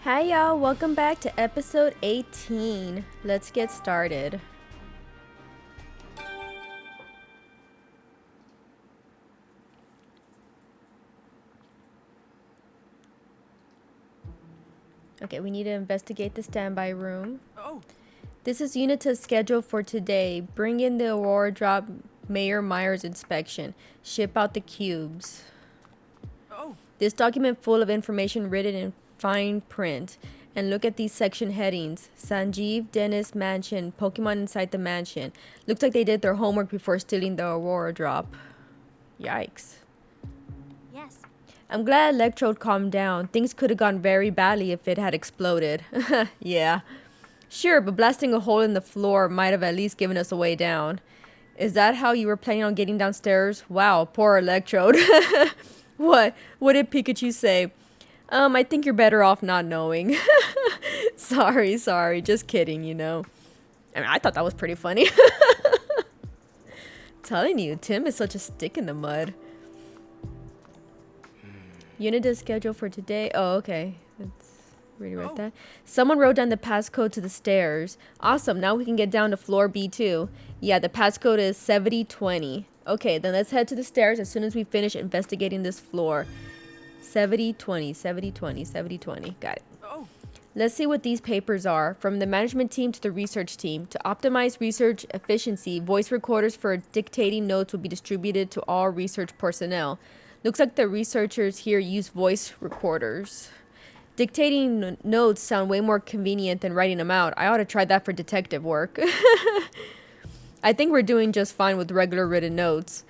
Hi y'all, welcome back to episode 18. Let's get started. Okay, we need to investigate the standby room. Oh, This is Unita's schedule for today. Bring in the Aurora Drop Mayor Myers inspection. Ship out the cubes. oh, This document full of information written in fine print. And look at these section headings. Sanjeev, Dennis, Mansion, Pokemon inside the mansion. Looks like they did their homework before stealing the Aurora Drop. Yikes. Yes. I'm glad Electrode calmed down. Things could have gone very badly if it had exploded. Yeah. Sure, but blasting a hole in the floor might have at least given us a way down. Is that how you were planning on getting downstairs? Wow, poor Electrode. What? What did Pikachu say? I think you're better off not knowing. Sorry. Just kidding, you know. I mean, I thought that was pretty funny. Telling you, Tim is such a stick in the mud. Unit schedule for today. Oh, okay. Let's rewrite that. Someone wrote down the passcode to the stairs. Awesome. Now we can get down to floor B2. Yeah, the passcode is 7020. Okay, then let's head to the stairs as soon as we finish investigating this floor. 7020. Got it. oh, Let's see what these papers are. From the management team to the research team. To optimize research efficiency, voice recorders for dictating notes will be distributed to all research personnel. Looks like the researchers here use voice recorders. Dictating notes sound way more convenient than writing them out. I ought to try that for detective work. I think we're doing just fine with regular written notes.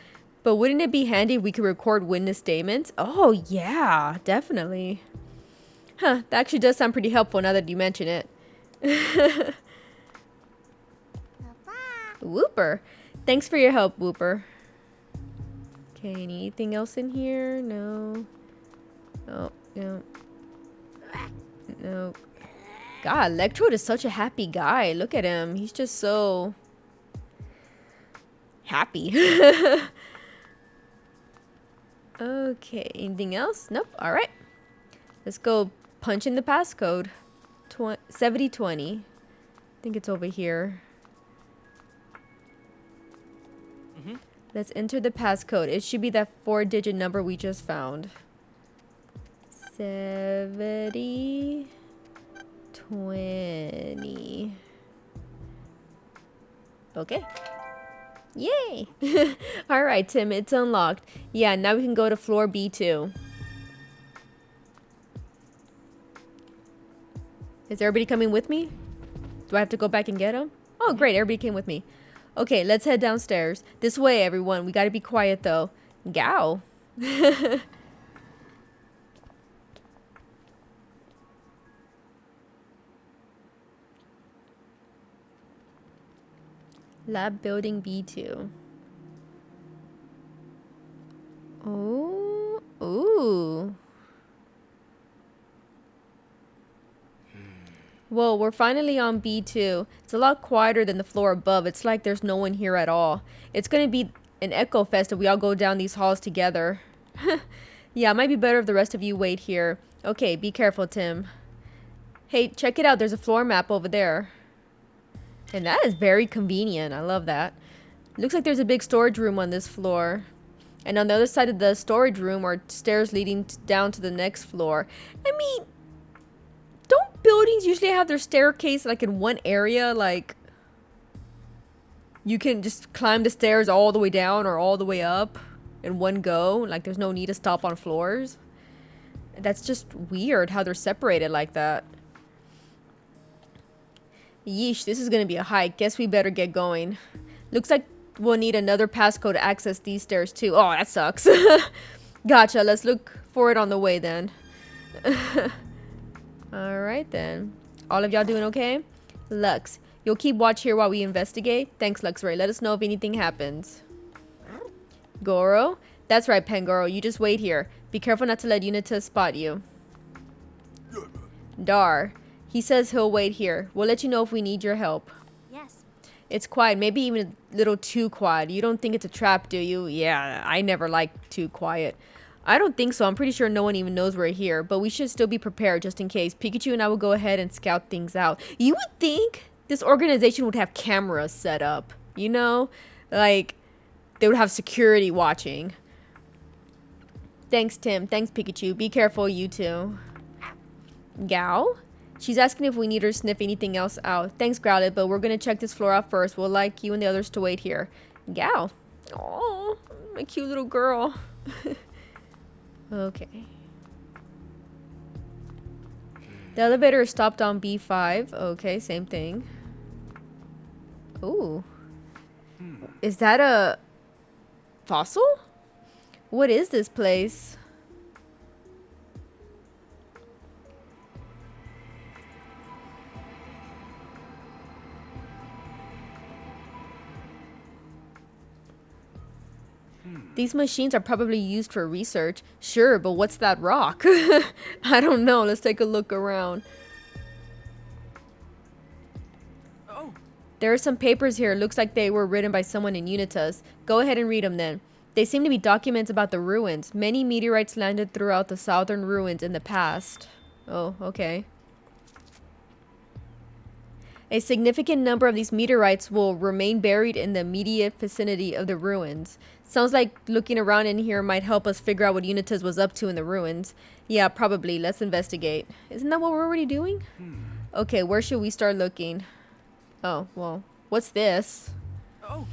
But wouldn't it be handy if we could record witness statements? Oh, yeah, definitely. Huh, that actually does sound pretty helpful now that you mention it. Papa. Whooper. Thanks for your help, Whooper. Okay, anything else in here? No. Oh, no. No. God, Electrode is such a happy guy. Look at him. He's just so happy. Okay, anything else? Nope. All right. Let's go punch in the passcode. 7020. I think it's over here. Let's enter the passcode. It should be that 4-digit number we just found. 7020. Okay. Yay! Alright, Tim, it's unlocked. Yeah, now we can go to floor B2. Is everybody coming with me? Do I have to go back and get them? Oh, great, everybody came with me. Okay, let's head downstairs. This way, everyone. We gotta be quiet, though. Gow. Lab building B2. Oh, ooh. Whoa, we're finally on B2. It's a lot quieter than the floor above. It's like there's no one here at all. It's gonna be an echo fest if we all go down these halls together. Yeah, it might be better if the rest of you wait here. Okay, be careful, Tim. Hey, check it out. There's a floor map over there. And that is very convenient. I love that. Looks like there's a big storage room on this floor. And on the other side of the storage room are stairs leading down to the next floor. I mean, don't buildings usually have their staircase like in one area? Like, you can just climb the stairs all the way down or all the way up in one go. Like, there's no need to stop on floors. That's just weird how they're separated like that. Yeesh, this is gonna be a hike. Guess we better get going. Looks like we'll need another passcode to access these stairs too. Oh, that sucks. Gotcha, let's look for it on the way then. Alright then. All of y'all doing okay? Lux, you'll keep watch here while we investigate? Thanks, Luxray. Let us know if anything happens. Goro? That's right, Pangoro. You just wait here. Be careful not to let Unita spot you. Dar. He says he'll wait here. We'll let you know if we need your help. Yes. It's quiet, maybe even a little too quiet. You don't think it's a trap, do you? Yeah, I never like too quiet. I don't think so. I'm pretty sure no one even knows we're here, but we should still be prepared just in case. Pikachu and I will go ahead and scout things out. You would think this organization would have cameras set up, you know? Like, they would have security watching. Thanks, Tim. Thanks, Pikachu. Be careful, you two. Gao? She's asking if we need her to sniff anything else out. Thanks, Growlithe, but we're gonna check this floor out first. We'll like you and the others to wait here. Gao. Oh, my cute little girl. Okay. The elevator stopped on B5. Okay, same thing. Ooh. Is that a fossil? What is this place? These machines are probably used for research. Sure, but what's that rock? I don't know. Let's take a look around. Oh, There are some papers here. Looks like they were written by someone in Unitas. Go ahead and read them then. They seem to be documents about the ruins. Many meteorites landed throughout the southern ruins in the past. Oh, okay. A significant number of these meteorites will remain buried in the immediate vicinity of the ruins. Sounds like looking around in here might help us figure out what Unitas was up to in the ruins. Yeah, probably. Let's investigate. Isn't that what we're already doing? Okay, where should we start looking? Oh, well, what's this? oh,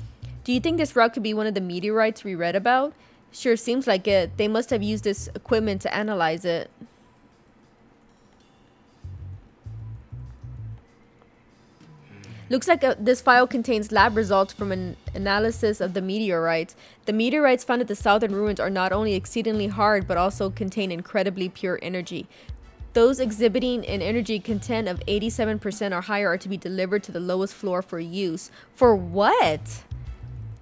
Do you think this rock could be one of the meteorites we read about? Sure seems like it. They must have used this equipment to analyze it. Looks like this file contains lab results from an analysis of the meteorites. The meteorites found at the southern ruins are not only exceedingly hard, but also contain incredibly pure energy. Those exhibiting an energy content of 87% or higher are to be delivered to the lowest floor for use. For what?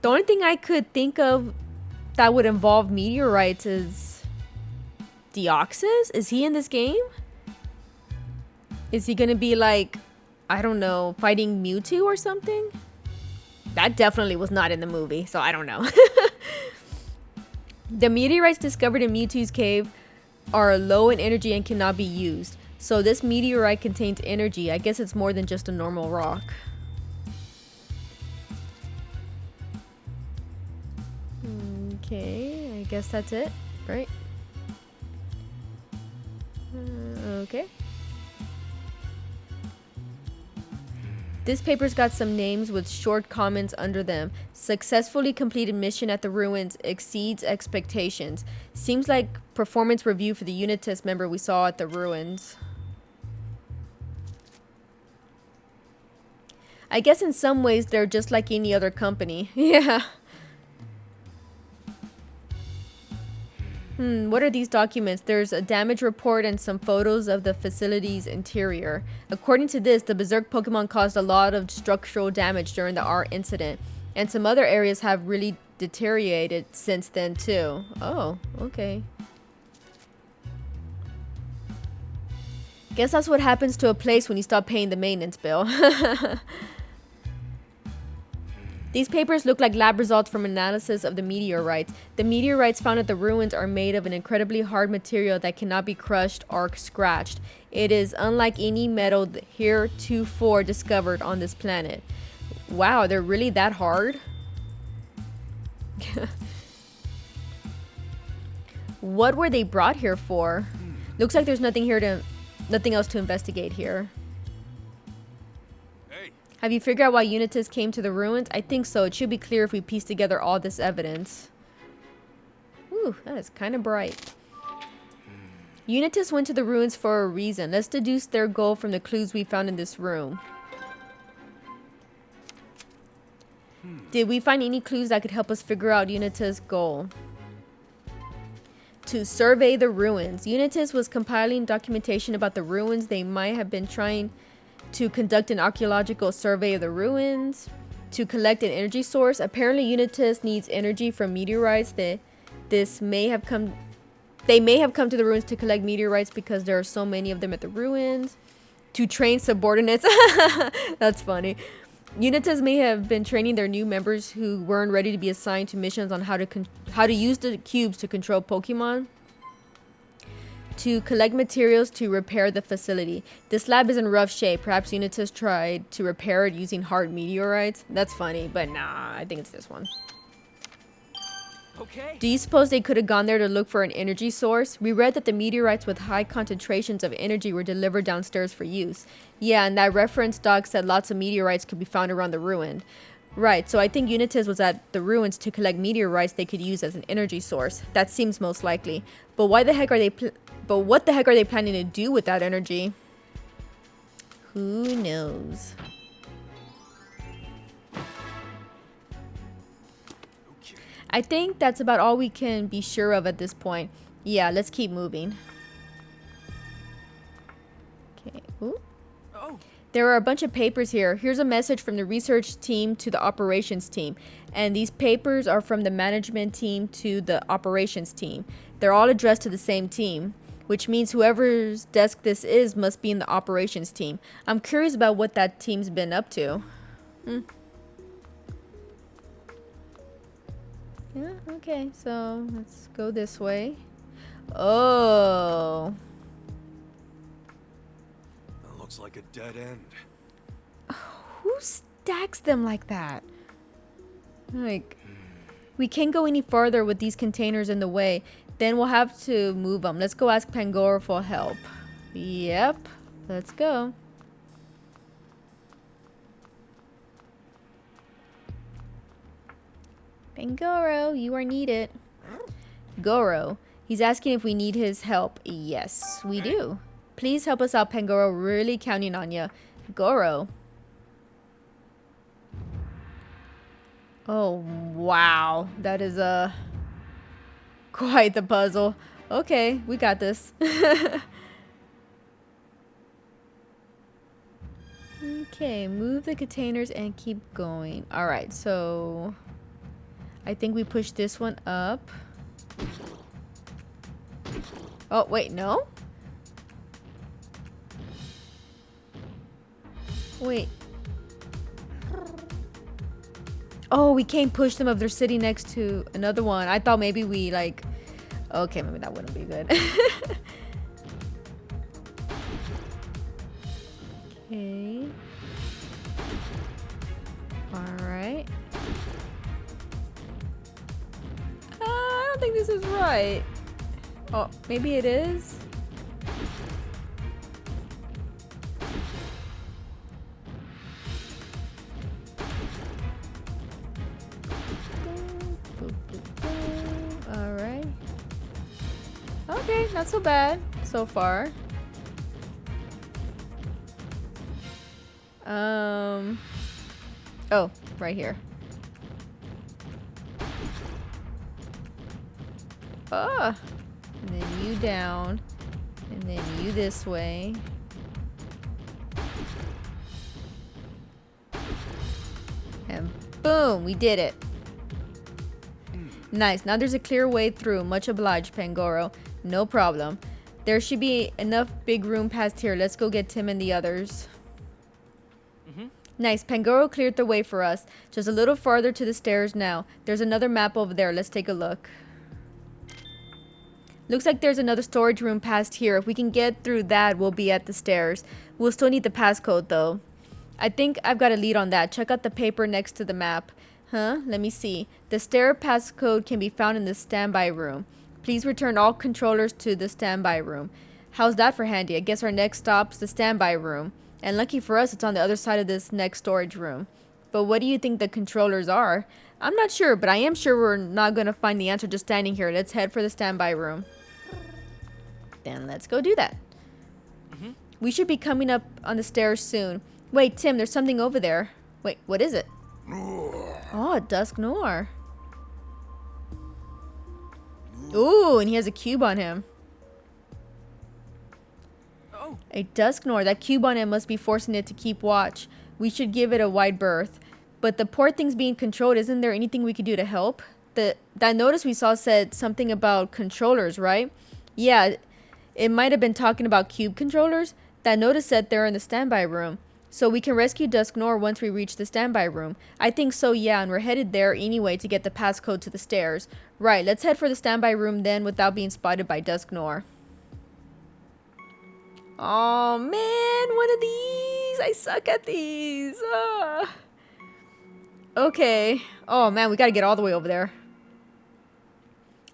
The only thing I could think of that would involve meteorites is Deoxys? Is he in this game? Is he gonna be like, I don't know, fighting Mewtwo or something? That definitely was not in the movie, so I don't know. The meteorites discovered in Mewtwo's cave are low in energy and cannot be used. So this meteorite contains energy. I guess it's more than just a normal rock. Okay, I guess that's it, right? Okay. This paper's got some names with short comments under them. Successfully completed mission at the ruins exceeds expectations. Seems like performance review for the Unitas member we saw at the ruins. I guess in some ways they're just like any other company. Yeah. What are these documents? There's a damage report and some photos of the facility's interior. According to this, the Berserk Pokemon caused a lot of structural damage during the R incident, and some other areas have really deteriorated since then too. Oh, okay. Guess that's what happens to a place when you stop paying the maintenance bill. These papers look like lab results from analysis of the meteorites. The meteorites found at the ruins are made of an incredibly hard material that cannot be crushed or scratched. It is unlike any metal heretofore discovered on this planet. Wow, they're really that hard? What were they brought here for? Looks like there's nothing else to investigate here. Have you figured out why Unitas came to the ruins? I think so. It should be clear if we piece together all this evidence. Ooh, that is kind of bright. Unitas went to the ruins for a reason. Let's deduce their goal from the clues we found in this room. Did we find any clues that could help us figure out Unitas' goal? To survey the ruins. Unitas was compiling documentation about the ruins. They might have been trying to conduct an archaeological survey of the ruins, to collect an energy source. Apparently Unitas needs energy from meteorites. They may have come to the ruins to collect meteorites because there are so many of them at the ruins. To train subordinates. That's funny. Unitas may have been training their new members who weren't ready to be assigned to missions on how to use the cubes to control Pokemon. to collect materials to repair the facility. This lab is in rough shape. Perhaps Unitas tried to repair it using hard meteorites. That's funny, but nah, I think it's this one. Okay. Do you suppose they could have gone there to look for an energy source? We read that the meteorites with high concentrations of energy were delivered downstairs for use. Yeah, and that reference doc said lots of meteorites could be found around the ruin. Right, so I think Unitas was at the ruins to collect meteorites they could use as an energy source. That seems most likely. But why the heck are they what the heck are they planning to do with that energy? Who knows? I think that's about all we can be sure of at this point. Yeah, let's keep moving. Okay. Ooh. Oh. There are a bunch of papers here. Here's a message from the research team to the operations team. And these papers are from the management team to the operations team. They're all addressed to the same team, which means whoever's desk this is must be in the operations team. I'm curious about what that team's been up to. Yeah, okay, so let's go this way. Oh. That looks like a dead end. Who stacks them like that? Like, we can't go any farther with these containers in the way. Then we'll have to move them. Let's go ask Pangoro for help. Yep, let's go. Pangoro, you are needed. Goro, he's asking if we need his help. Yes, we do. Please help us out, Pangoro. Really counting on you. Goro. Oh, wow. That is quite the puzzle. Okay, we got this. Okay, move the containers and keep going. Alright, so I think we push this one up. Oh, wait, no? Wait. Oh, we can't push them if they're sitting next to another one. I thought maybe we like... Okay, maybe that wouldn't be good. Okay. Alright. I don't think this is right. Oh, maybe it is? Alright. Okay, not so bad so far. Oh, right here. Ah! And then you down. And then you this way. And boom! We did it. Nice. Now there's a clear way through. Much obliged, Pangoro. No problem. There should be enough big room past here. Let's go get Tim and the others. Nice. Pangoro cleared the way for us. Just a little farther to the stairs now. There's another map over there. Let's take a look. Looks like there's another storage room past here. If we can get through that, we'll be at the stairs. We'll still need the passcode though. I think I've got a lead on that. Check out the paper next to the map. Huh? Let me see. The stair passcode can be found in the standby room. Please return all controllers to the standby room. How's that for handy? I guess our next stop's the standby room. And lucky for us, it's on the other side of this next storage room. But what do you think the controllers are? I'm not sure, but I am sure we're not going to find the answer just standing here. Let's head for the standby room. Then let's go do that. We should be coming up on the stairs soon. Wait, Tim, there's something over there. Wait, what is it? Oh, Dusk Noir. Ooh, and he has a cube on him. Oh. A Dusk Noir. That cube on him must be forcing it to keep watch. We should give it a wide berth. But the poor thing's being controlled. Isn't there anything we could do to help? That notice we saw said something about controllers, right? Yeah, it might have been talking about cube controllers. That notice said they're in the standby room. So we can rescue Dusk Noir once we reach the standby room. I think so, yeah, and we're headed there anyway to get the passcode to the stairs. Right, let's head for the standby room then without being spotted by Dusk Noir. Oh man, one of these. I suck at these. Okay. Oh man, we gotta get all the way over there.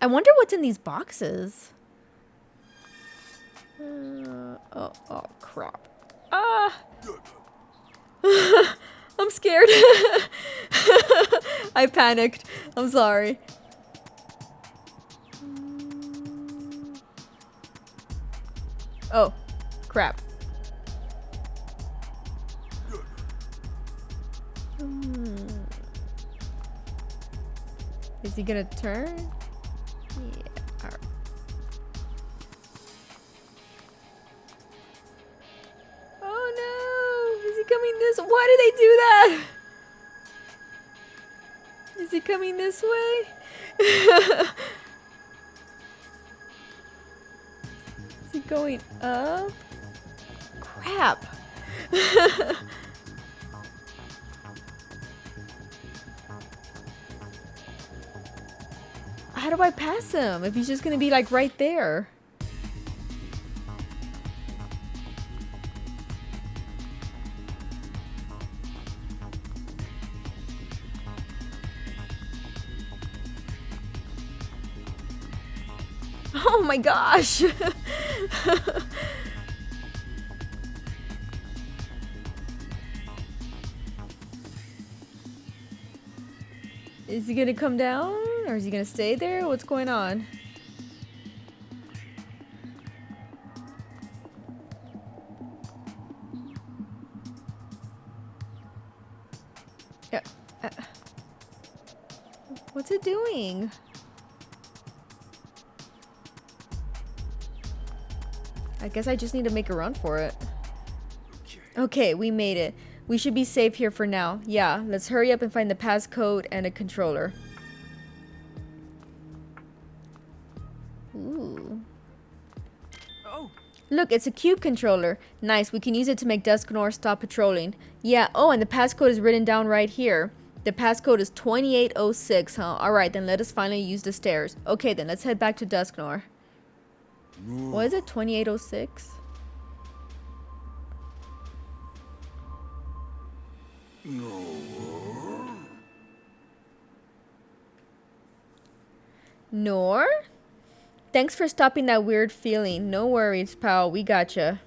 I wonder what's in these boxes. Oh crap. Ah. I'm scared. I panicked. I'm sorry. Oh, crap. Is he gonna turn? Yeah. Alright. Oh no! Is he coming this? Why did they do that? Is he coming this way? Is he going up? Crap! How do I pass him if he's just gonna be like right there? Oh my gosh! Is he gonna come down? Or is he gonna stay there? What's going on? Uh, what's it doing? I guess I just need to make a run for it. Okay, we made it. We should be safe here for now. Yeah, let's hurry up and find the passcode and a controller. Ooh. Oh, Look, it's a cube controller. Nice, we can use it to make Dusknor stop patrolling. Yeah, oh, and the passcode is written down right here. The passcode is 2806, huh? Alright, then let us finally use the stairs. Okay, then let's head back to Dusknor. What is it, 2806? Nor? Thanks for stopping that weird feeling. No worries, pal. We gotcha.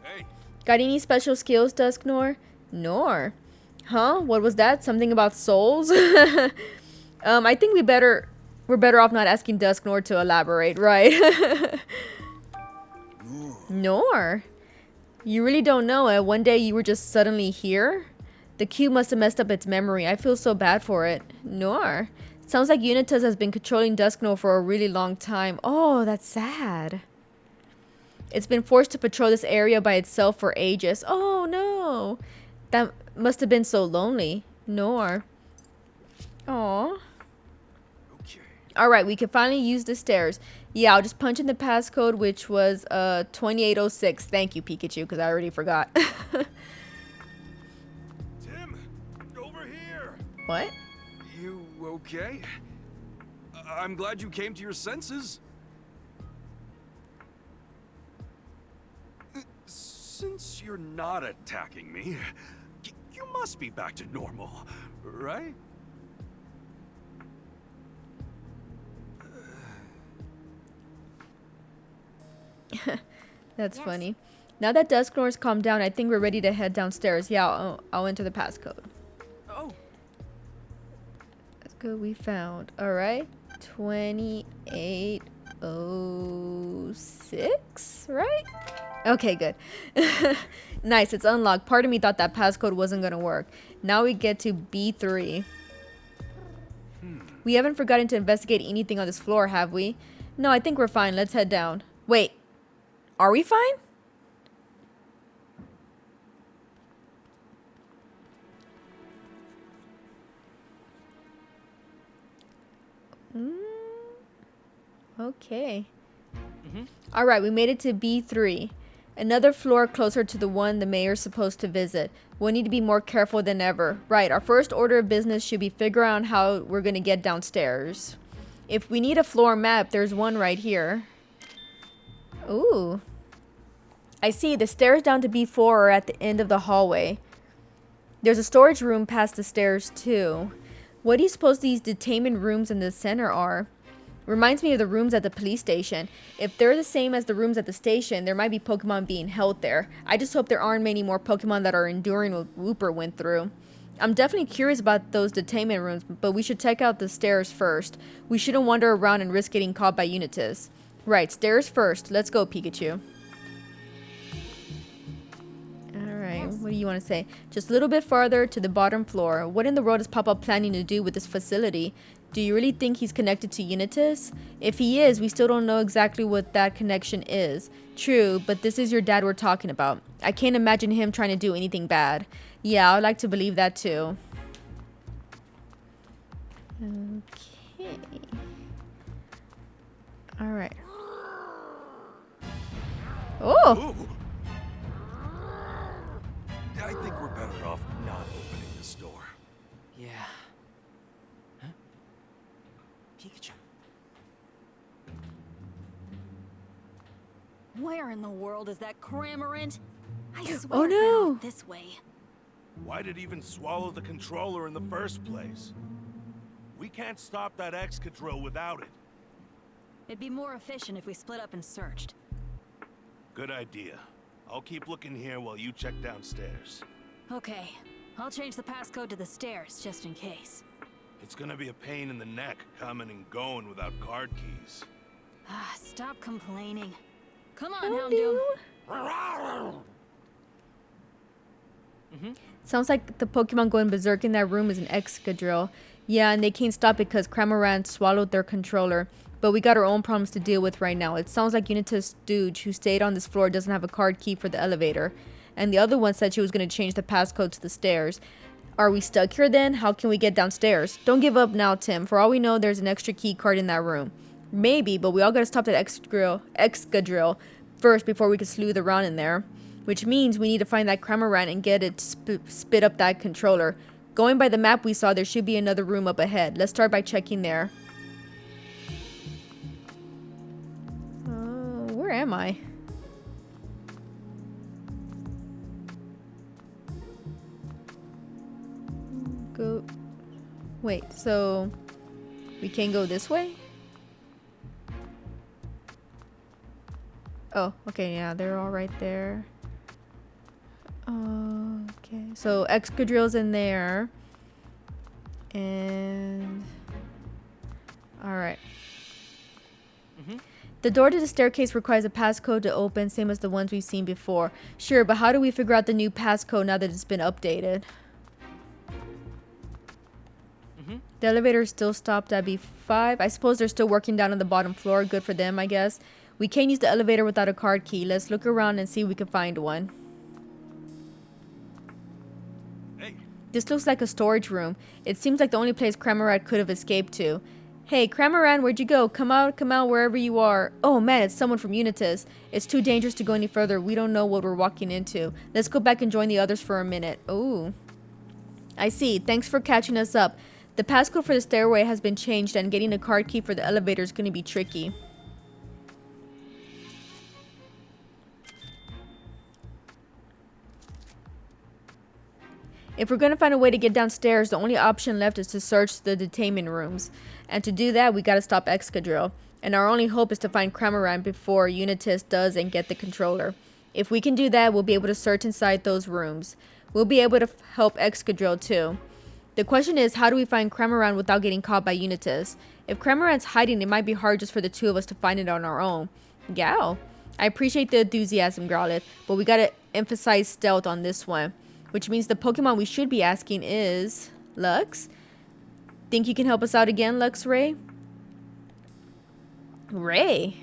Hey, Got any special skills, Dusknor? Nor. Huh? What was that? Something about souls? I think we're better off not asking Dusknor to elaborate, right? Nor. You really don't know it. One day you were just suddenly here? The cube must have messed up its memory. I feel so bad for it. Nor. Sounds like Unitas has been controlling Dusknor for a really long time. Oh, that's sad. It's been forced to patrol this area by itself for ages. Oh, no. That must have been so lonely. Nor. Aw. okay. Alright, we can finally use the stairs. Yeah, I'll just punch in the passcode, which was 2806. Thank you, Pikachu, because I already forgot. Tim, over here. What? You okay? I'm glad you came to your senses. Since you're not attacking me, you must be back to normal, right? That's Yes. funny. Now that Dusknor's calmed down, I think we're ready to head downstairs. Yeah, I'll enter the passcode. oh, That's good. We found. All right. 2806, right? Okay, good. Nice. It's unlocked. Part of me thought that passcode wasn't going to work. Now we get to B3. We haven't forgotten to investigate anything on this floor, have we? No, I think we're fine. Let's head down. Wait. Are we fine? Okay. All right, we made it to B3. Another floor closer to the one the mayor's supposed to visit. We'll need to be more careful than ever. Right, our first order of business should be figure out how we're going to get downstairs. If we need a floor map, there's one right here. Ooh. I see. The stairs down to B4 are at the end of the hallway. There's a storage room past the stairs, too. What do you suppose these detainment rooms in the center are? Reminds me of the rooms at the police station. If they're the same as the rooms at the station, there might be Pokemon being held there. I just hope there aren't many more Pokemon that are enduring what Wooper went through. I'm definitely curious about those detainment rooms, but we should check out the stairs first. We shouldn't wander around and risk getting caught by Unitas. Right, stairs first. Let's go, Pikachu. Alright, what do you want to say? Just a little bit farther to the bottom floor. What in the world is Papa planning to do with this facility? Do you really think he's connected to Unitas? If he is, we still don't know exactly what that connection is. True, but this is your dad we're talking about. I can't imagine him trying to do anything bad. Yeah, I'd like to believe that too. Okay. Alright. Oh! Ooh. I think we're better off not opening this door. Yeah. Huh? Pikachu. Where in the world is that Cramorant? I swear Oh, it went no. off this way. Why'd it even swallow the controller in the first place? We can't stop that Excadrill without it. It'd be more efficient if we split up and searched. Good idea. I'll keep looking here while you check downstairs. Okay, I'll change the passcode to the stairs just in case. It's gonna be a pain in the neck coming and going without card keys. Ah, stop complaining. Come on, Houndoom. Sounds like the Pokemon going berserk in that room is an Excadrill. Yeah, and they can't stop it because Cramorant swallowed their controller. But we got our own problems to deal with right now. It sounds like Unitas Stooge, who stayed on this floor, doesn't have a card key for the elevator. And the other one said she was going to change the passcode to the stairs. Are we stuck here then? How can we get downstairs? Don't give up now, Tim. For all we know, there's an extra key card in that room. Maybe, but we all got to stop that Excadrill first before we can sleuth around in there. Which means we need to find that Cramorant and get it to spit up that controller. Going by the map we saw, there should be another room up ahead. Let's start by checking there. Where am I? Go. Wait, so we can go this way? Oh, okay, yeah, they're all right there. Okay, so Excadrill's in there. And... Alright. The door to the staircase requires a passcode to open, same as the ones we've seen before. Sure, but how do we figure out the new passcode now that it's been updated? The elevator is still stopped at B5. I suppose they're still working down on the bottom floor. Good for them, I guess. We can't use the elevator without a card key. Let's look around and see if we can find one. Hey, This looks like a storage room. It seems like the only place Cramorant could have escaped to. Hey, Cramorant, where'd you go? Come out wherever you are. Oh man, it's someone from Unitas. It's too dangerous to go any further. We don't know what we're walking into. Let's go back and join the others for a minute. Ooh. I see. Thanks for catching us up. The passcode for the stairway has been changed and getting a card key for the elevator is going to be tricky. If we're going to find a way to get downstairs, the only option left is to search the detainment rooms. And to do that, we got to stop Excadrill. And our only hope is to find Cramorant before Unitas does and get the controller. If we can do that, we'll be able to search inside those rooms. We'll be able to help Excadrill too. The question is, how do we find Cramorant without getting caught by Unitas? If Cramorant's hiding, it might be hard just for the two of us to find it on our own. Yow. I appreciate the enthusiasm, Growlithe, but we gotta emphasize stealth on this one. Which means the Pokemon we should be asking is... Lux? Think you can help us out again, Luxray? Ray?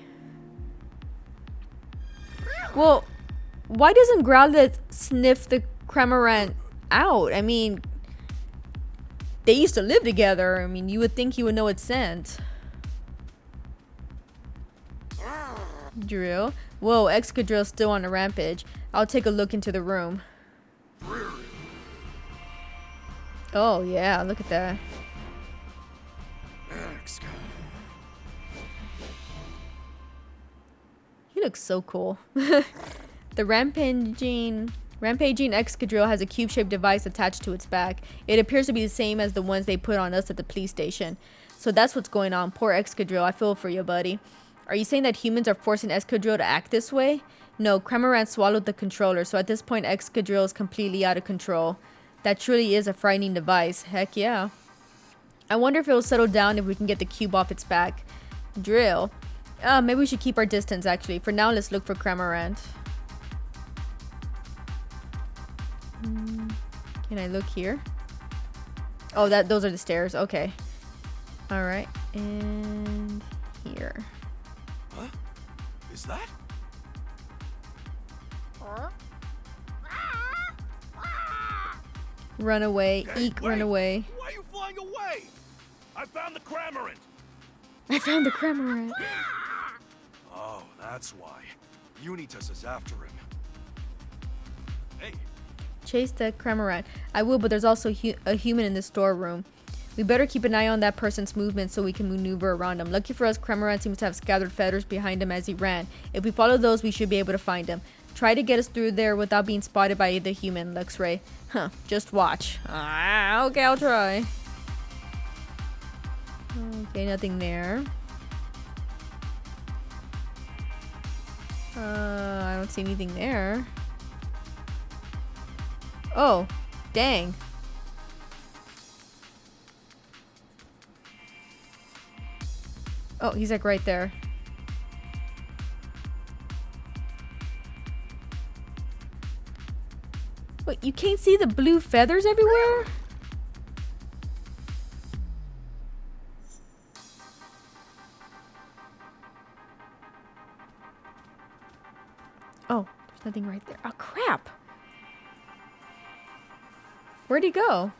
Well, why doesn't Growlithe sniff the Cramorant out? I mean... They used to live together. I mean, you would think he would know its scent. Drill. Whoa, Excadrill's still on a rampage. I'll take a look into the room. Oh, yeah, look at that. He looks so cool. The The rampaging Excadrill has a cube-shaped device attached to its back. It appears to be the same as the ones they put on us at the police station. So that's what's going on. Poor Excadrill. I feel for you, buddy. Are you saying that humans are forcing Excadrill to act this way? No, Cramorant swallowed the controller, so at this point Excadrill is completely out of control. That truly is a frightening device. Heck yeah. I wonder if it will settle down if we can get the cube off its back. Drill. Maybe we should keep our distance, actually. For now, let's look for Cramorant. Can I look here? Oh, those are the stairs. Okay. Alright. And here. Huh? Is that? Run away. Hey, Eek, wait. run away. Why are you flying away? I found the Cramorant. I found the Cramorant. Oh, that's why. Unitas is after him. Hey, Chase the Cramorant. I will, but there's also a human in the storeroom. We better keep an eye on that person's movement so we can maneuver around him. Lucky for us, Cramorant seems to have scattered feathers behind him as he ran. If we follow those, we should be able to find him. Try to get us through there without being spotted by the human, Luxray. Huh, just watch. Okay, I'll try. Okay, nothing there. I don't see anything there. Oh, dang. Oh, he's like right there. Wait, you can't see the blue feathers everywhere? Oh, there's nothing right there. Oh, crap. Where'd he go?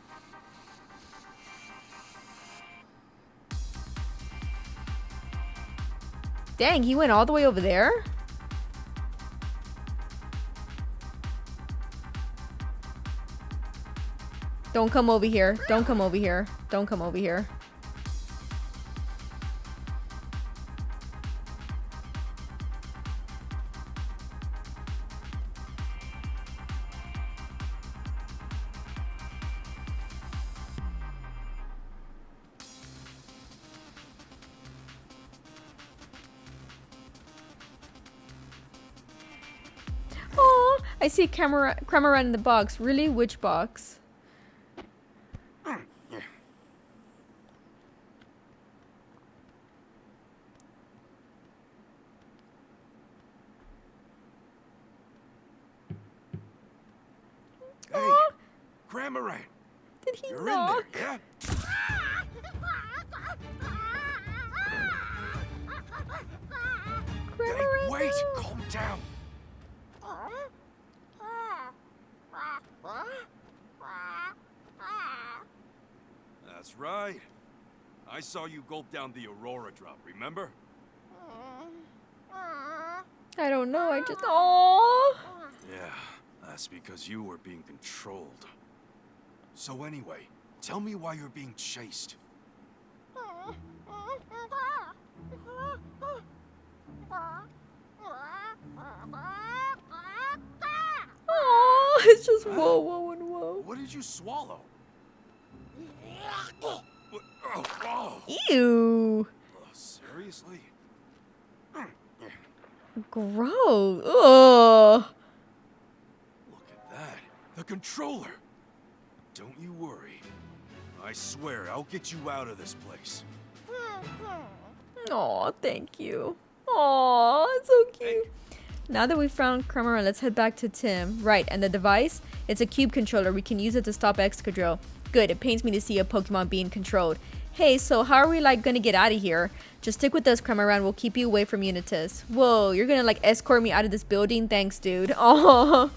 Dang, he went all the way over there? Don't come over here. Don't come over here. Don't come over here. Oh, I see Cramorant in the box. Really? Which box? hey, Cramorant. Did he You're knock? in there, yeah? Hey, Cramorant, wait, no. calm down. That's right. I saw you gulp down the Aurora drop, remember? I don't know. I just. Oh. Yeah, that's because you were being controlled. So anyway, tell me why you're being chased. Oh, it's just whoa, whoa, and whoa. What did you swallow? What? Oh, oh. Ew. Seriously? Gross. Ugh. Look at that. The controller. Don't you worry. I swear I'll get you out of this place. Aw, thank you. Aw, it's so cute. Now that we've found Cramorant, let's head back to Tim. Right, and the device? It's a cube controller. We can use it to stop Excadrill. Good, it pains me to see a Pokemon being controlled. Hey, so how are we, gonna get out of here? Just stick with us, Cramorant. We'll keep you away from Unitas. Whoa, you're gonna, escort me out of this building? Thanks, dude. Aw.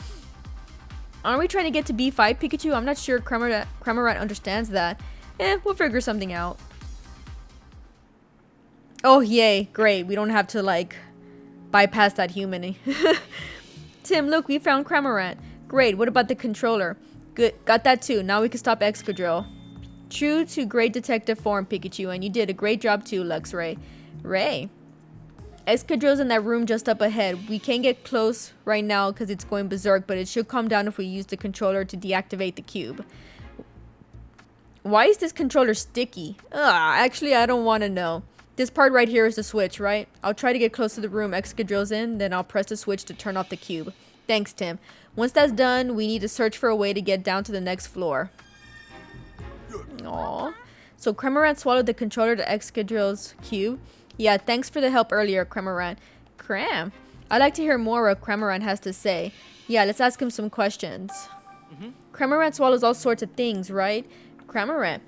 Aren't we trying to get to B5, Pikachu? I'm not sure Cramorant understands that. We'll figure something out. Oh, yay. Great. We don't have to, bypass that human. Tim, look, we found Cramorant. Great. What about the controller? Good. Got that too. Now we can stop Excadrill. True to great detective form, Pikachu, and you did a great job too, Luxray. Ray. Escadrille's in that room just up ahead. We can't get close right now because it's going berserk, but it should calm down if we use the controller to deactivate the cube. Why is this controller sticky? Actually, I don't want to know. This part right here is the switch, right? I'll try to get close to the room Escadrille's in, then I'll press the switch to turn off the cube. Thanks, Tim. Once that's done, we need to search for a way to get down to the next floor. Aww. So Cramorant swallowed the controller to Escadrille's cube. Yeah, thanks for the help earlier, Cramorant. Cram. I'd like to hear more what Cramorant has to say. Yeah, let's ask him some questions. Cramorant swallows all sorts of things, right? Cramorant.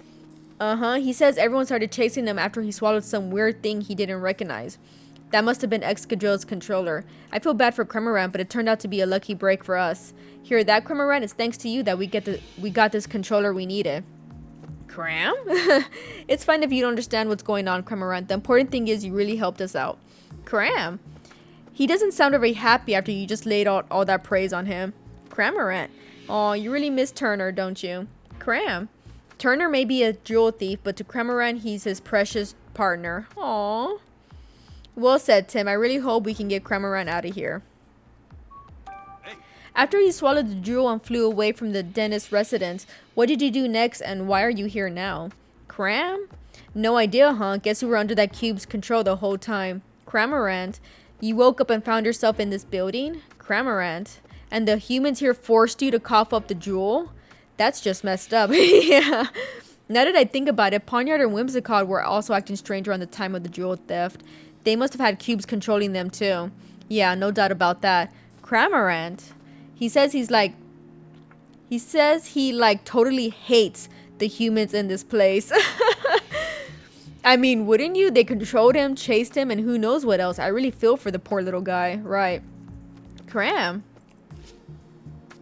He says everyone started chasing him after he swallowed some weird thing he didn't recognize. That must have been Escadrille's controller. I feel bad for Cramorant, but it turned out to be a lucky break for us. Hear that, Cramorant? It's thanks to you that we got this controller we needed. Cram? It's fine if you don't understand what's going on, Cramorant. The important thing is you really helped us out. Cram? He doesn't sound very happy after you just laid out all that praise on him. Cramorant. Aw, you really miss Turner, don't you? Cram. Turner may be a jewel thief, but to Cramorant, he's his precious partner. Aw. Well said, Tim. I really hope we can get Cramorant out of here. After he swallowed the jewel and flew away from the dentist's residence, what did you do next and why are you here now? Cram? No idea, huh? Guess you were under that cube's control the whole time. Cramorant, you woke up and found yourself in this building? Cramorant, and the humans here forced you to cough up the jewel? That's just messed up. Yeah. Now that I think about it, Ponyard and Whimsicott were also acting strange around the time of the jewel theft. They must have had cubes controlling them too. Yeah, no doubt about that. Cramorant. He says he totally hates the humans in this place. I mean, wouldn't you? They controlled him, chased him, and who knows what else. I really feel for the poor little guy. Right. Cram.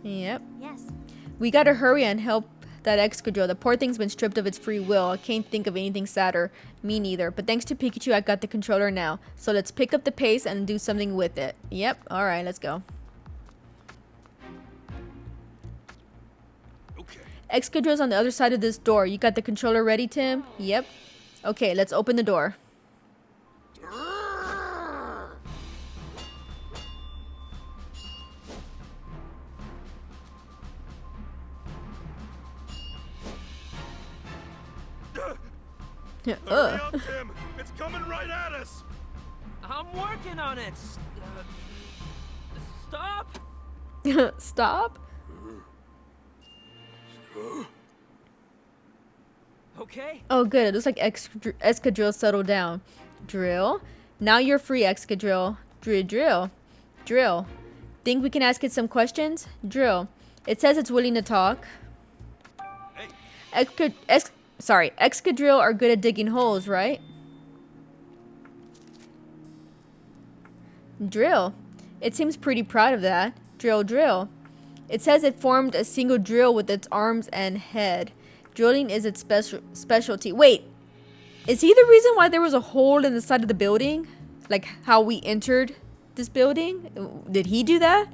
Yep. Yes. We gotta hurry and help that Excadrill. The poor thing's been stripped of its free will. I can't think of anything sadder. Me neither. But thanks to Pikachu, I got the controller now. So let's pick up the pace and do something with it. Yep. Alright, let's go. Excadrill's on the other side of this door. You got the controller ready, Tim? Yep. Okay, let's open the door. Hurry up, Tim! It's coming right at us! I'm working on it. Stop. Stop? Okay. Oh, good. It looks like Excadrill settled down. Drill. Now you're free, Excadrill. Drill. Think we can ask it some questions? Drill. It says it's willing to talk. Hey. Excadrill are good at digging holes, right? Drill. It seems pretty proud of that. Drill. It says it formed a single drill with its arms and head. Drilling is its specialty. Wait, is he the reason why there was a hole in the side of the building? Like how we entered this building? Did he do that?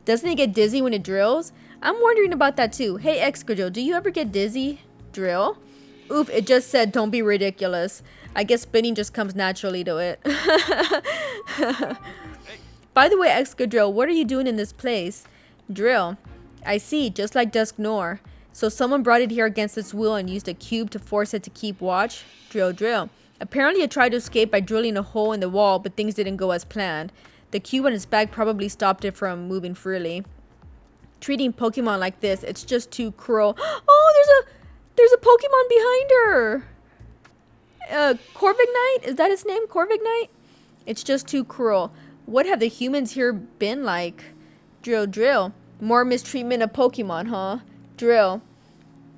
Doesn't it get dizzy when it drills? I'm wondering about that too. Hey, Excadrill, do you ever get dizzy? Drill? Oof, it just said don't be ridiculous. I guess spinning just comes naturally to it. By the way, Excadrill, what are you doing in this place? Drill. I see, just like Dusknoir. So someone brought it here against its will and used a cube to force it to keep watch? Drill. Apparently it tried to escape by drilling a hole in the wall, but things didn't go as planned. The cube on its back probably stopped it from moving freely. Treating Pokemon like this, it's just too cruel. Oh, there's a Pokemon behind her! Corviknight? Is that his name? Corviknight? It's just too cruel. What have the humans here been like? Drill. More mistreatment of Pokemon, huh? Drill.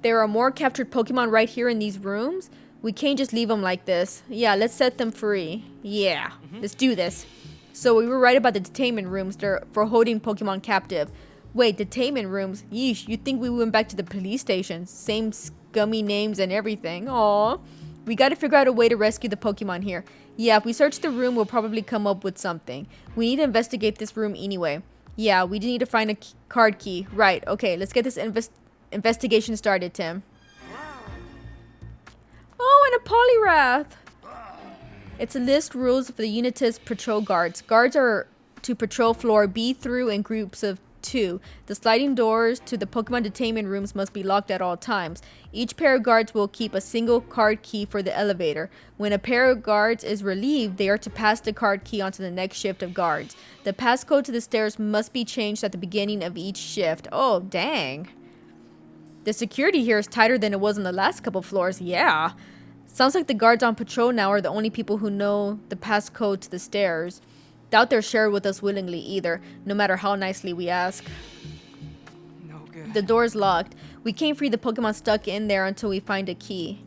There are more captured Pokemon right here in these rooms? We can't just leave them like this. Yeah, let's set them free. Yeah, let's do this. So we were right about the detainment rooms for holding Pokemon captive. Wait, detainment rooms? Yeesh, you'd think we went back to the police station. Same scummy names and everything. Aww. We gotta figure out a way to rescue the Pokemon here. Yeah, if we search the room, we'll probably come up with something. We need to investigate this room anyway. Yeah, we need to find a card key. Right, okay, let's get this investigation started, Tim. Oh, and a Poliwrath. It's a list rules for the Unitas patrol guards. Guards are to patrol floor B through in groups of 2. The sliding doors to the Pokemon detainment rooms must be locked at all times. Each pair of guards will keep a single card key for the elevator. When a pair of guards is relieved, they are to pass the card key onto the next shift of guards. The passcode to the stairs must be changed at the beginning of each shift. Oh, dang. The security here is tighter than it was on the last couple floors. Yeah. Sounds like the guards on patrol now are the only people who know the passcode to the stairs. Doubt they're shared with us willingly either, no matter how nicely we ask. No good. The door's locked. We can't free the Pokemon stuck in there until we find a key.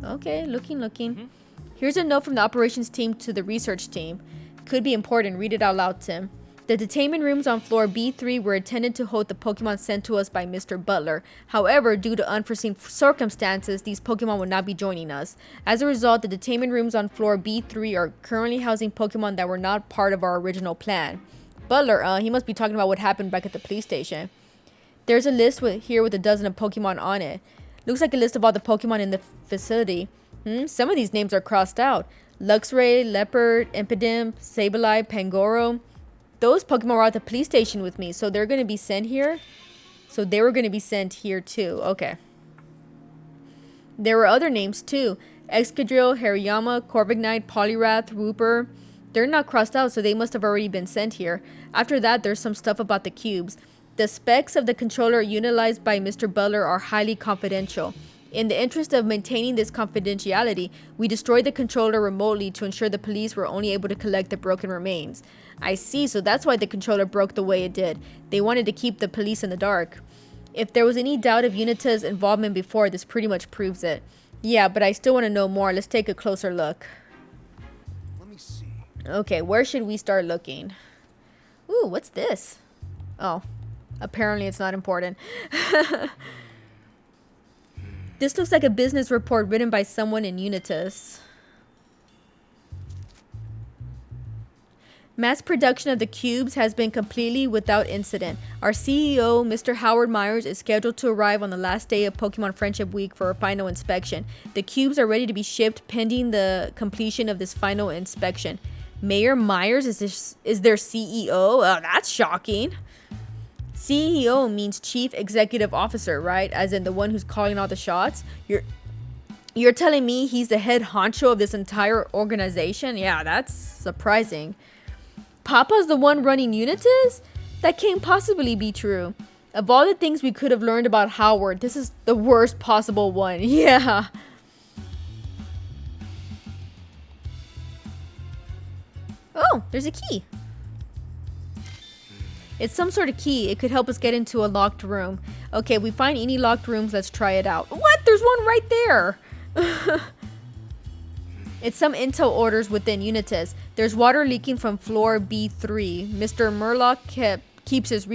Okay, looking. Here's a note from the operations team to the research team. Could be important. Read it out loud, Tim. The detainment rooms on floor B3 were intended to hold the Pokemon sent to us by Mr. Butler. However, due to unforeseen circumstances, these Pokemon will not be joining us. As a result, the detainment rooms on floor B3 are currently housing Pokemon that were not part of our original plan. Butler, he must be talking about what happened back at the police station. There's a list here with a dozen of Pokemon on it. Looks like a list of all the Pokemon in the facility. Some of these names are crossed out. Luxray, Leopard, Impidimp, Sableye, Pangoro. Those Pokemon were at the police station with me, so they're going to be sent here. So they were going to be sent here too. Okay. There were other names too. Excadrill, Hariyama, Corviknight, Poliwrath, Wooper. They're not crossed out, so they must have already been sent here. After that, there's some stuff about the cubes. The specs of the controller utilized by Mr. Butler are highly confidential. In the interest of maintaining this confidentiality, we destroyed the controller remotely to ensure the police were only able to collect the broken remains. I see, so that's why the controller broke the way it did. They wanted to keep the police in the dark. If there was any doubt of Unita's involvement before, this pretty much proves it. Yeah, but I still want to know more. Let's take a closer look. Let me see. Okay, where should we start looking? Ooh, what's this? Oh, apparently it's not important. This looks like a business report written by someone in Unitas. Mass production of the cubes has been completely without incident. Our CEO, Mr. Howard Myers, is scheduled to arrive on the last day of Pokemon Friendship Week for a final inspection. The cubes are ready to be shipped pending the completion of this final inspection. Mayor Myers is their CEO? Oh, that's shocking. CEO means Chief Executive Officer, right? As in the one who's calling all the shots. You're telling me he's the head honcho of this entire organization? Yeah, that's surprising. Papa's the one running Unitas? That can't possibly be true. Of all the things we could have learned about Howard, this is the worst possible one. Yeah. Oh, there's a key. It's some sort of key. It could help us get into a locked room. Okay, if we find any locked rooms, let's try it out. What? There's one right there. It's some intel orders within Unitas. There's water leaking from floor B3. Mr. Murlock keeps his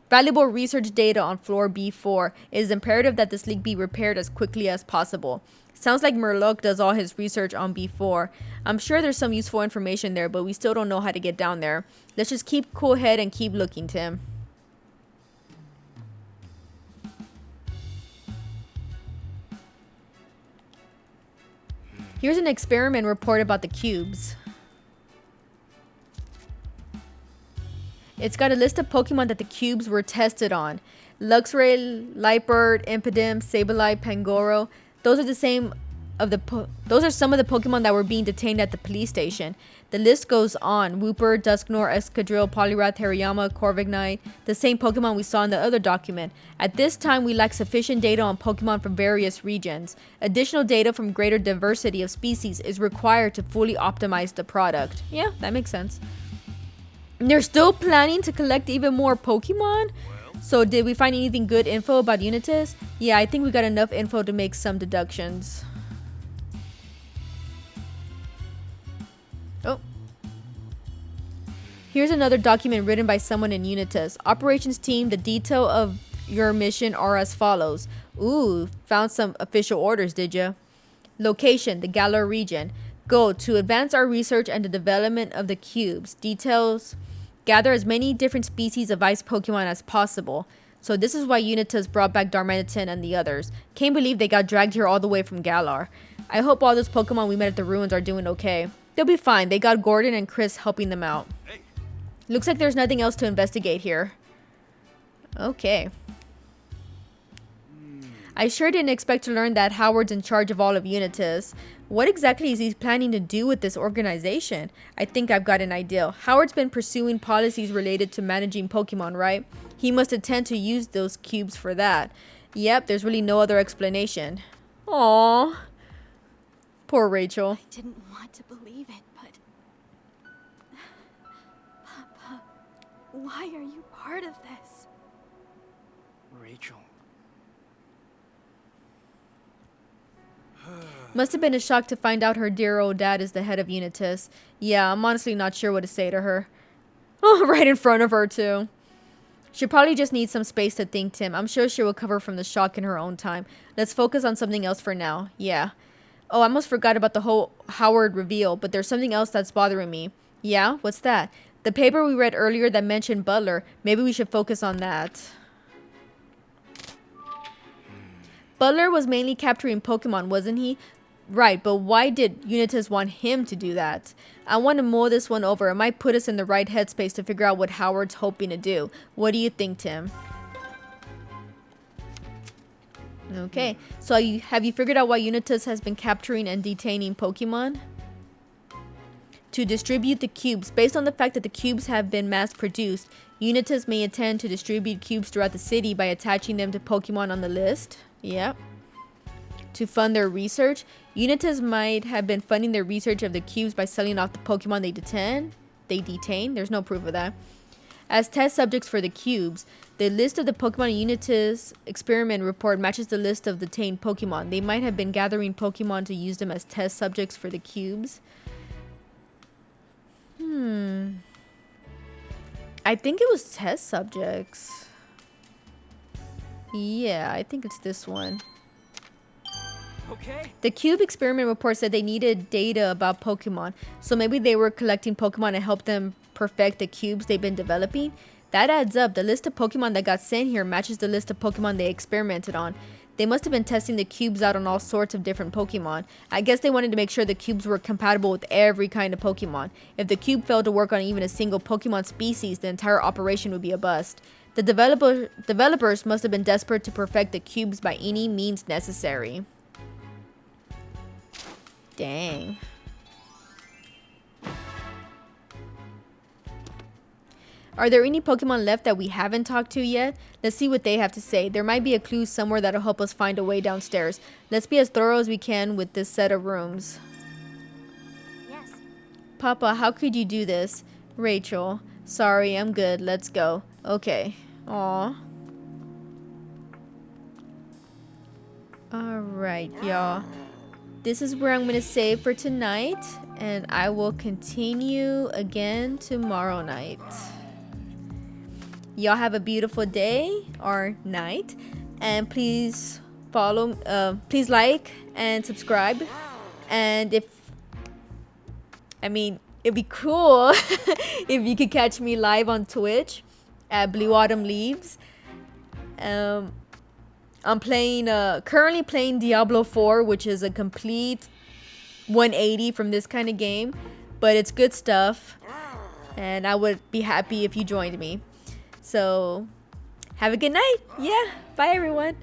valuable research data on floor B4. It is imperative that this leak be repaired as quickly as possible. Sounds like Murlock does all his research on B4. I'm sure there's some useful information there, but we still don't know how to get down there. Let's just keep cool head and keep looking, Tim. Here's an experiment report about the cubes. It's got a list of Pokemon that the cubes were tested on. Luxray, Liepard, Impidimp, Sableye, Pangoro. Those are some of the Pokemon that were being detained at the police station. The list goes on. Wooper, Dusknoir, Excadrill, Poliwrath, Hariyama, Corviknight. The same Pokemon we saw in the other document. At this time, we lack sufficient data on Pokemon from various regions. Additional data from greater diversity of species is required to fully optimize the product. Yeah, that makes sense. And they're still planning to collect even more Pokemon? So did we find anything good info about Unitas? Yeah, I think we got enough info to make some deductions. Oh. Here's another document written by someone in Unitas. Operations team, the detail of your mission are as follows. Ooh, found some official orders, did ya? Location, the Galar region. Go to advance our research and the development of the cubes. Details, gather as many different species of ice Pokemon as possible. So this is why Unitas brought back Darmanitan and the others. Can't believe they got dragged here all the way from Galar. I hope all those Pokemon we met at the ruins are doing okay. They'll be fine. They got Gordon and Chris helping them out. Looks like there's nothing else to investigate here. Okay. I sure didn't expect to learn that Howard's in charge of all of Unitas. What exactly is he planning to do with this organization? I think I've got an idea. Howard's been pursuing policies related to managing Pokemon, right? He must intend to use those cubes for that. Yep, there's really no other explanation. Aww. Poor Rachel. I didn't want to believe it, but... Papa, why are you part of this? Rachel. Must have been a shock to find out her dear old dad is the head of Unitas. Yeah, I'm honestly not sure what to say to her. Oh, right in front of her, too. She probably just needs some space to think, Tim. I'm sure she will recover from the shock in her own time. Let's focus on something else for now. Yeah. Oh, I almost forgot about the whole Howard reveal, but there's something else that's bothering me. Yeah? What's that? The paper we read earlier that mentioned Butler. Maybe we should focus on that. Butler was mainly capturing Pokemon, wasn't he? Right, but why did Unitas want him to do that? I want to mull this one over. It might put us in the right headspace to figure out what Howard's hoping to do. What do you think, Tim? Okay, so have you figured out why Unitas has been capturing and detaining Pokemon? To distribute the cubes. Based on the fact that the cubes have been mass-produced, Unitas may intend to distribute cubes throughout the city by attaching them to Pokemon on the list. Yep. To fund their research, Unitas might have been funding their research of the cubes by selling off the Pokemon they detain. There's no proof of that. As test subjects for the cubes, the list of the Pokemon in Unitas experiment report matches the list of detained Pokemon. They might have been gathering Pokemon to use them as test subjects for the cubes. I think it was test subjects. Yeah, I think it's this one. Okay. The Cube experiment report said they needed data about Pokemon, so maybe they were collecting Pokemon to help them perfect the cubes they've been developing. That adds up. The list of Pokemon that got sent here matches the list of Pokemon they experimented on. They must have been testing the cubes out on all sorts of different Pokemon. I guess they wanted to make sure the cubes were compatible with every kind of Pokemon. If the cube failed to work on even a single Pokemon species, the entire operation would be a bust. The developers must have been desperate to perfect the cubes by any means necessary. Dang. Are there any Pokemon left that we haven't talked to yet? Let's see what they have to say. There might be a clue somewhere that'll help us find a way downstairs. Let's be as thorough as we can with this set of rooms. Yes. Papa, how could you do this? Rachel. Sorry, I'm good. Let's go. Okay. Aw. Alright, y'all. This is where I'm going to save for tonight. And I will continue again tomorrow night. Y'all have a beautiful day or night. And please please like and subscribe. And it'd be cool if you could catch me live on Twitch at Blue Autumn Leaves. I'm currently playing Diablo 4, which is a complete 180 from this kind of game, but it's good stuff, and I would be happy if you joined me. So, have a good night. Yeah, bye everyone.